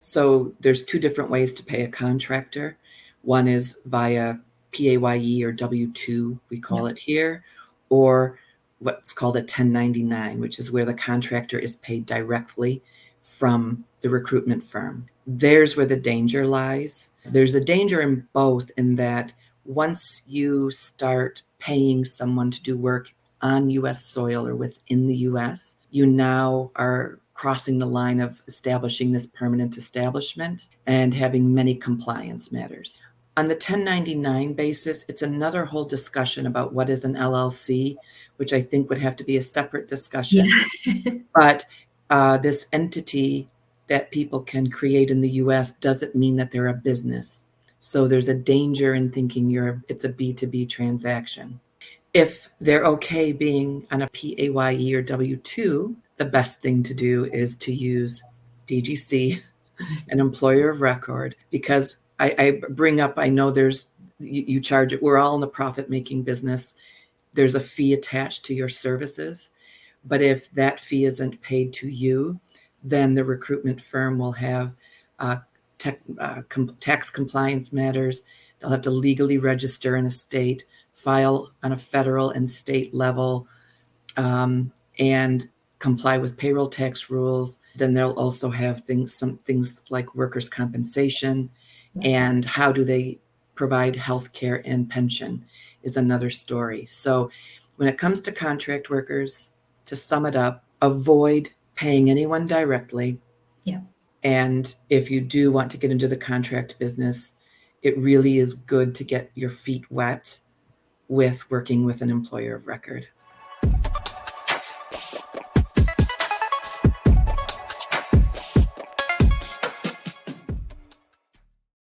So there's two different ways to pay a contractor. One is via PAYE or W-2, we call Yep. it here, or what's called a 1099, which is where the contractor is paid directly from the recruitment firm. There's where the danger lies. There's a danger in both, in that once you start paying someone to do work on US soil or within the US, you now are crossing the line of establishing this permanent establishment and having many compliance matters. On the 1099 basis, it's another whole discussion about what is an LLC, which I think would have to be a separate discussion. Yeah. But this entity that people can create in the US doesn't mean that they're a business. So there's a danger in thinking it's a B2B transaction. If they're okay being on a PAYE or W-2, the best thing to do is to use PGC, an employer of record, because I bring up, I know you charge it. We're all in the profit-making business. There's a fee attached to your services. But if that fee isn't paid to you, then the recruitment firm will have tax compliance matters. They'll have to legally register in a state, file on a federal and state level, and comply with payroll tax rules. Then they'll also have some things like workers' compensation, and how do they provide health care and pension is another story. So when it comes to contract workers, to sum it up, avoid paying anyone directly. Yeah. And if you do want to get into the contract business, it really is good to get your feet wet with working with an employer of record.